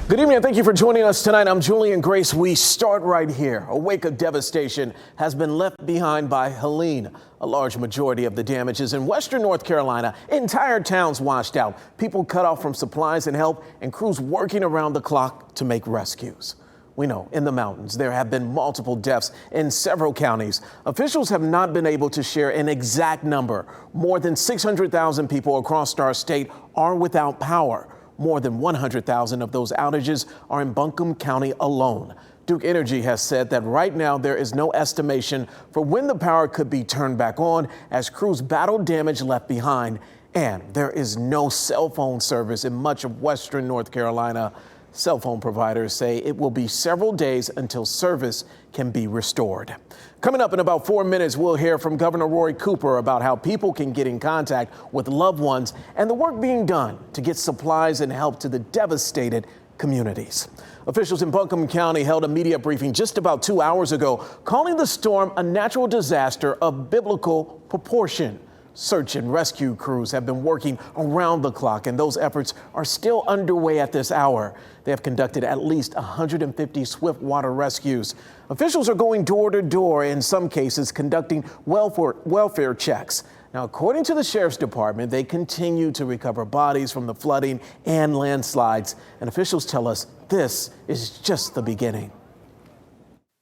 Good evening and thank you for joining us tonight. I'm Julian Grace. We start right here. A wake of devastation has been left behind by Helene. A large majority of the damage is in western North Carolina. Entire towns washed out, people cut off from supplies and help, and crews working around the clock to make rescues. We know in the mountains there have been multiple deaths in several counties. Officials have not been able to share an exact number. More than 600,000 people across our state are without power. More than 100,000 of those outages are in Buncombe County alone. Duke Energy has said that right now there is no estimation for when the power could be turned back on as crews battle damage left behind. And there is no cell phone service in much of western North Carolina. Cell phone providers say it will be several days until service can be restored. Coming up in about 4 minutes, we'll hear from Governor Roy Cooper about how people can get in contact with loved ones and the work being done to get supplies and help to the devastated communities. Officials in Buncombe County held a media briefing just about 2 hours ago, calling the storm a natural disaster of biblical proportion. Search and rescue crews have been working around the clock, and those efforts are still underway at this hour. They have conducted at least 150 swift water rescues. Officials are going door to door, in some cases conducting welfare checks. Now, according to the Sheriff's Department, they continue to recover bodies from the flooding and landslides. And officials tell us this is just the beginning.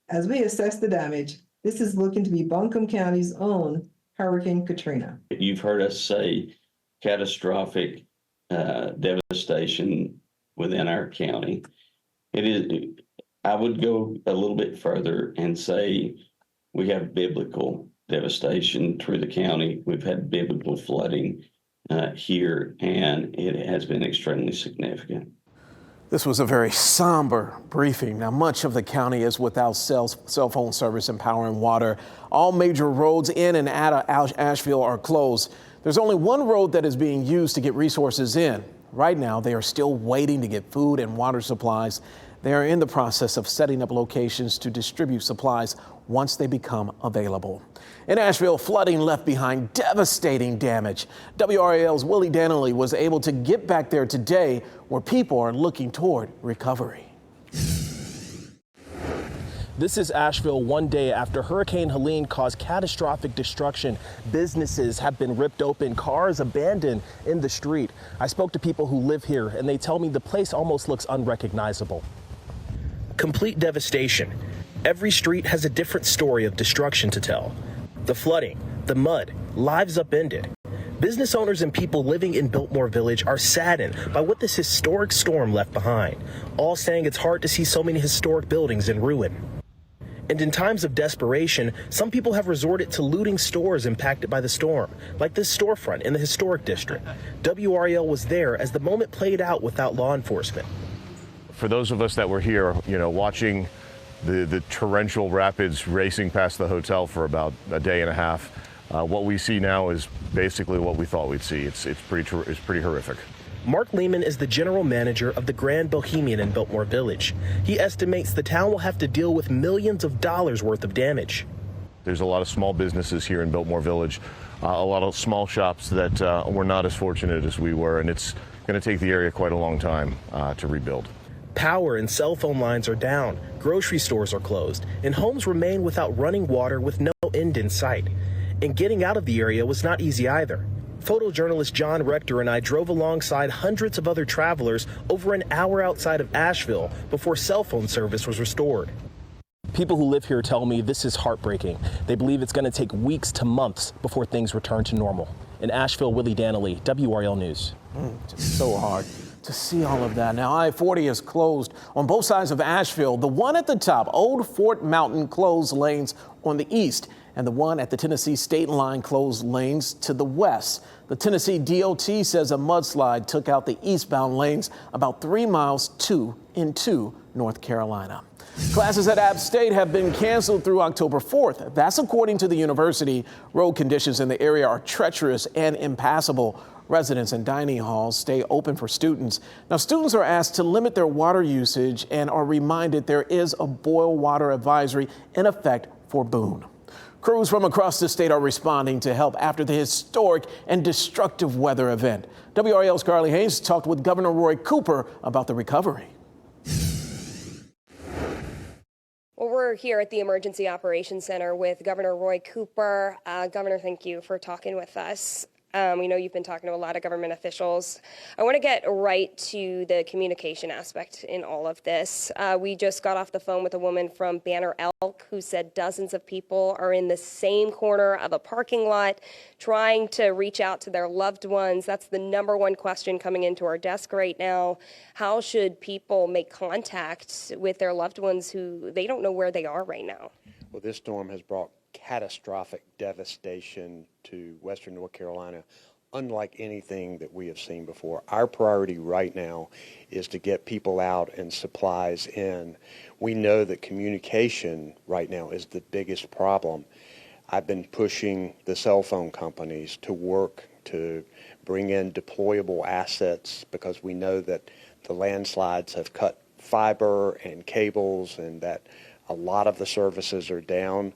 As we assess the damage, this is looking to be Buncombe County's own Hurricane Katrina. You've heard us say catastrophic devastation within our county. It is. I would go a little bit further and say we have biblical devastation through the county. We've had biblical flooding here, and it has been extremely significant. This was a very somber briefing. Now, much of the county is without cell phone service and power and water. All major roads in and out of Asheville are closed. There's only one road that is being used to get resources in. Right now, they are still waiting to get food and water supplies. They are in the process of setting up locations to distribute supplies once they become available. In Asheville, flooding left behind devastating damage. WRAL's Willie Danley was able to get back there today, where people are looking toward recovery. This is Asheville one day after Hurricane Helene caused catastrophic destruction. Businesses have been ripped open, cars abandoned in the street. I spoke to people who live here, and they tell me the place almost looks unrecognizable. Complete devastation. Every street has a different story of destruction to tell. The flooding, the mud, lives upended. Business owners and people living in Biltmore Village are saddened by what this historic storm left behind, all saying it's hard to see so many historic buildings in ruin. And in times of desperation, some people have resorted to looting stores impacted by the storm, like this storefront in the historic district. WRAL was there as the moment played out without law enforcement. For those of us that were here, watching the torrential rapids racing past the hotel for about a day and a half, what we see now is basically what we thought we'd see. It's pretty horrific. Mark Lehman is the general manager of the Grand Bohemian in Biltmore Village. He estimates the town will have to deal with millions of dollars worth of damage. There's a lot of small businesses here in Biltmore Village, a lot of small shops that were not as fortunate as we were, and it's going to take the area quite a long time to rebuild. Power and cell phone lines are down, grocery stores are closed, and homes remain without running water with no end in sight. And getting out of the area was not easy either. Photojournalist John Rector and I drove alongside hundreds of other travelers over an hour outside of Asheville before cell phone service was restored. People who live here tell me this is heartbreaking. They believe it's going to take weeks to months before things return to normal. In Asheville, Willie Danley, WRAL News. Just so hard to see all of that. Now, I-40 is closed on both sides of Asheville. The one at the top, Old Fort Mountain, closed lanes on the east, and the one at the Tennessee state line closed lanes to the west. The Tennessee DOT says a mudslide took out the eastbound lanes about 3 miles into North Carolina. Classes at App State have been canceled through October 4th. That's according to the university. Road conditions in the area are treacherous and impassable. Residents and dining halls stay open for students. Now, students are asked to limit their water usage and are reminded there is a boil water advisory in effect for Boone. Crews from across the state are responding to help after the historic and destructive weather event. WRAL's Carly Hayes talked with Governor Roy Cooper about the recovery. We're here at the Emergency Operations Center with Governor Roy Cooper. Governor, thank you for talking with us. We know you've been talking to a lot of government officials. I want to get right to the communication aspect in all of this. We just got off the phone with a woman from Banner Elk who said dozens of people are in the same corner of a parking lot trying to reach out to their loved ones. That's the number one question coming into our desk right now. How should people make contact with their loved ones who they don't know where they are right now? Well, this storm has brought catastrophic devastation to Western North Carolina, unlike anything that we have seen before. Our priority right now is to get people out and supplies in. We know that communication right now is the biggest problem. I've been pushing the cell phone companies to work to bring in deployable assets because we know that the landslides have cut fiber and cables and that a lot of the services are down.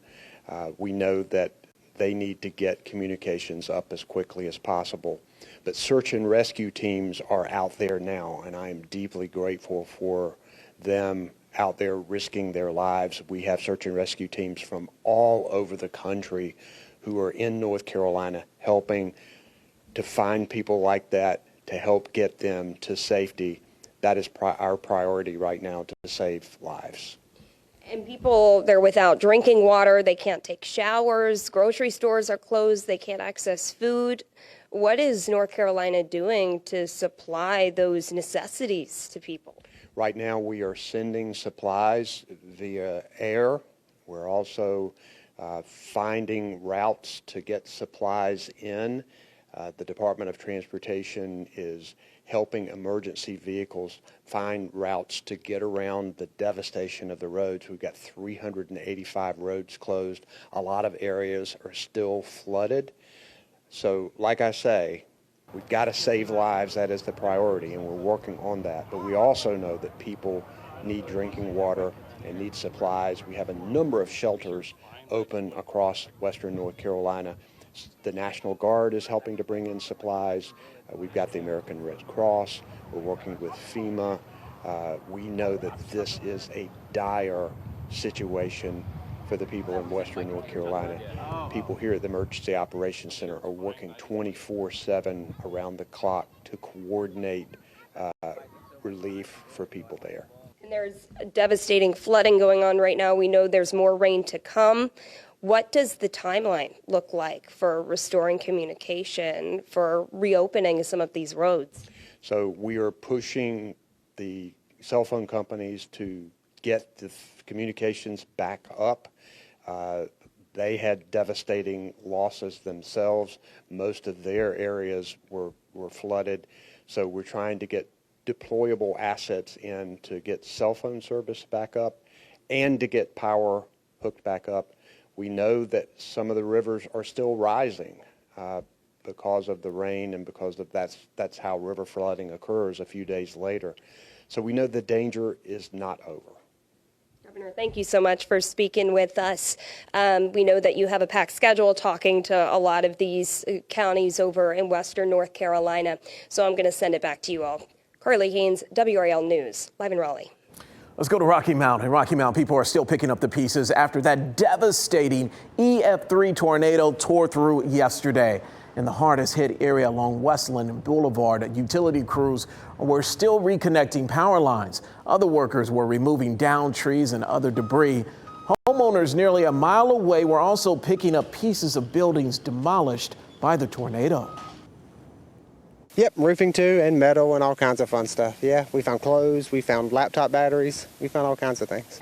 We know that they need to get communications up as quickly as possible. But search and rescue teams are out there now, and I am deeply grateful for them out there risking their lives. We have search and rescue teams from all over the country who are in North Carolina helping to find people like that, to help get them to safety. That is our priority right now, to save lives. And people, they're without drinking water, they can't take showers, grocery stores are closed, they can't access food. What is North Carolina doing to supply those necessities to people? Right now we are sending supplies via air. We're also finding routes to get supplies in. The Department of Transportation is helping emergency vehicles find routes to get around the devastation of the roads. We've got 385 roads closed. A lot of areas are still flooded. So like I say, we've got to save lives. That is the priority, and we're working on that. But we also know that people need drinking water and need supplies. We have a number of shelters open across Western North Carolina. The National Guard is helping to bring in supplies. We've got the American Red Cross. We're working with FEMA. We know that this is a dire situation for the people in Western North Carolina. People here at the Emergency Operations Center are working 24/7 around the clock to coordinate relief for people there. And there's devastating flooding going on right now. We know there's more rain to come. What does the timeline look like for restoring communication, for reopening some of these roads? So we are pushing the cell phone companies to get the communications back up. They had devastating losses themselves. Most of their areas were flooded. So we're trying to get deployable assets in to get cell phone service back up and to get power hooked back up. We know that some of the rivers are still rising because of the rain and because of that's how river flooding occurs a few days later. So we know the danger is not over. Governor, thank you so much for speaking with us. We know that you have a packed schedule talking to a lot of these counties over in Western North Carolina. So I'm going to send it back to you all. Carly Haynes, WRAL News, live in Raleigh. Let's go to Rocky Mount. In Rocky Mount, people are still picking up the pieces after that devastating EF3 tornado tore through yesterday. In the hardest hit area along Westland Boulevard, utility crews were still reconnecting power lines. Other workers were removing downed trees and other debris. Homeowners nearly a mile away were also picking up pieces of buildings demolished by the tornado. Yep, roofing too, and metal and all kinds of fun stuff. Yeah, we found clothes, we found laptop batteries, we found all kinds of things.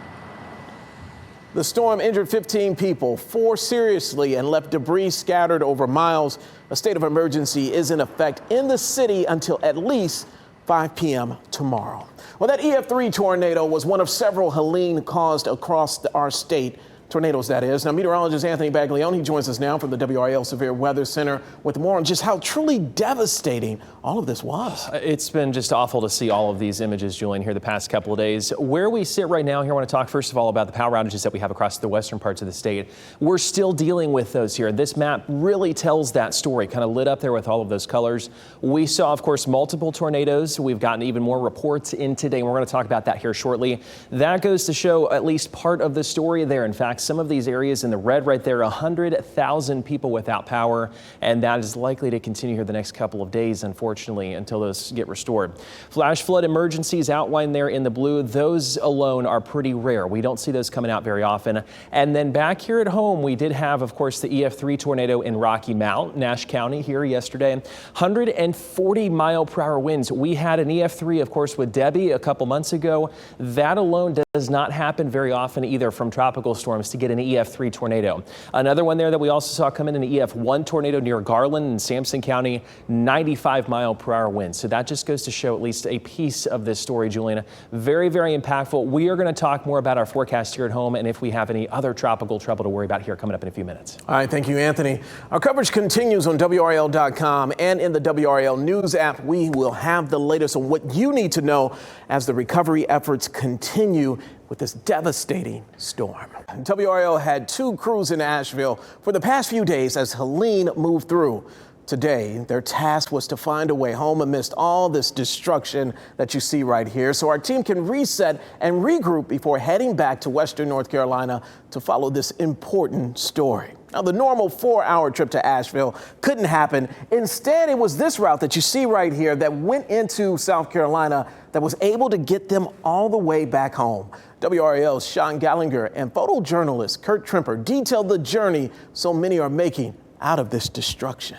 The storm injured 15 people, 4 seriously, and left debris scattered over miles. A state of emergency is in effect in the city until at least 5 p.m. tomorrow. Well, that EF3 tornado was one of several Helene caused across our state Tornadoes, that is. Now, meteorologist Anthony Baglione joins us now from the WRAL Severe Weather Center with more on just how truly devastating all of this was. It's been just awful to see all of these images, Julian, here the past couple of days. Where we sit right now here, I want to talk first of all about the power outages that we have across the western parts of the state. We're still dealing with those here. This map really tells that story, kind of lit up there with all of those colors. We saw, of course, multiple tornadoes. We've gotten even more reports in today, and we're going to talk about that here shortly. That goes to show at least part of the story there. In fact, some of these areas in the red right there, 100,000 people without power, and that is likely to continue here the next couple of days, unfortunately, until those get restored. Flash flood emergencies outlined there in the blue, those alone are pretty rare. We don't see those coming out very often. And then back here at home, we did have, of course, the EF3 tornado in Rocky Mount, Nash County here yesterday. 140 mile per hour winds. We had an EF3, of course, with Debbie a couple months ago. That alone does not happen very often either from tropical storms to get an EF3 tornado. Another one there that we also saw come in, an EF1 tornado near Garland in Sampson County, 95 mile per hour winds. So that just goes to show at least a piece of this story, Juliana. Very, very impactful. We are going to talk more about our forecast here at home and if we have any other tropical trouble to worry about here coming up in a few minutes. All right, thank you, Anthony. Our coverage continues on WRAL.com and in the WRAL News app. We will have the latest on what you need to know as the recovery efforts continue with this devastating storm. WRAL had 2 crews in Asheville for the past few days as Helene moved through. Today, their task was to find a way home amidst all this destruction that you see right here, so our team can reset and regroup before heading back to Western North Carolina to follow this important story. Now, the normal 4-hour trip to Asheville couldn't happen. Instead, it was this route that you see right here that went into South Carolina that was able to get them all the way back home. WRAL's Sean Gallagher and photojournalist Kurt Trimper detailed the journey so many are making out of this destruction.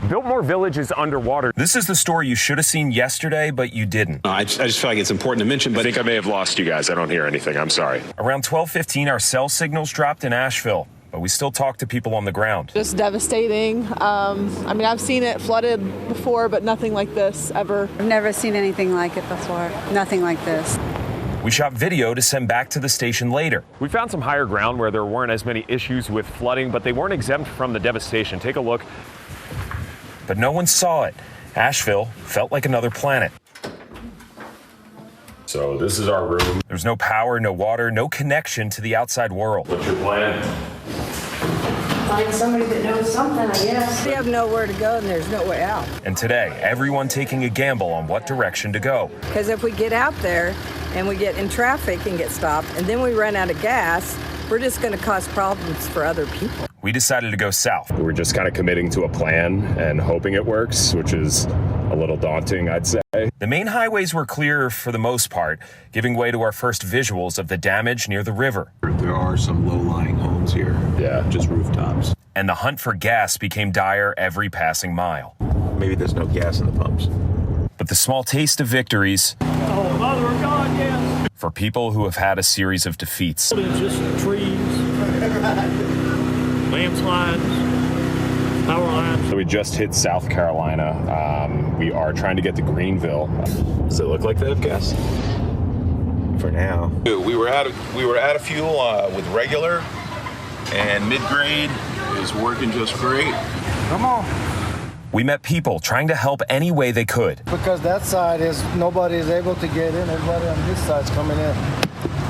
Biltmore Village is underwater. This is the story you should have seen yesterday, but you didn't. I just feel like it's important to mention, but I think I may have lost you guys. I don't hear anything. I'm sorry. Around 12:15, our cell signals dropped in Asheville, but we still talk to people on the ground. Just devastating. I mean, I've seen it flooded before, but nothing like this ever. I've never seen anything like it before. Nothing like this. We shot video to send back to the station later. We found some higher ground where there weren't as many issues with flooding, but they weren't exempt from the devastation. Take a look. But no one saw it. Asheville felt like another planet. So this is our room. There's no power, no water, no connection to the outside world. What's your plan? Find somebody that knows something, I guess. We have nowhere to go and there's no way out. And today, everyone taking a gamble on what direction to go. Because if we get out there and we get in traffic and get stopped and then we run out of gas, we're just going to cause problems for other people. We decided to go south. We're just kind of committing to a plan and hoping it works, which is a little daunting, I'd say. The main highways were clear for the most part, giving way to our first visuals of the damage near the river. there are some low-lying homes here. Yeah. Just rooftops. And the hunt for gas became dire every passing mile. Maybe there's no gas in the pumps. But the small taste of victories for people who have had a series of defeats. It's just trees, landslides, power lines. So we just hit South Carolina. We are trying to get to Greenville. Does it look like they have gas? For now. We were out of fuel with regular, and mid-grade is working just great. Come on. We met people trying to help any way they could. Because that side is nobody is able to get in. Everybody on this side's coming in.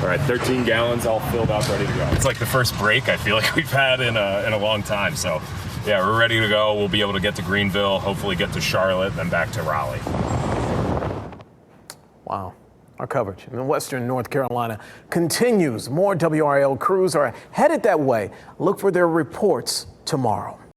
All right, 13 gallons all filled up, ready to go. It's like the first break I feel like we've had in a long time. So yeah, we're ready to go. We'll be able to get to Greenville, hopefully get to Charlotte, then back to Raleigh. Wow. Our coverage in Western North Carolina continues. More WRAL crews are headed that way. Look for their reports tomorrow.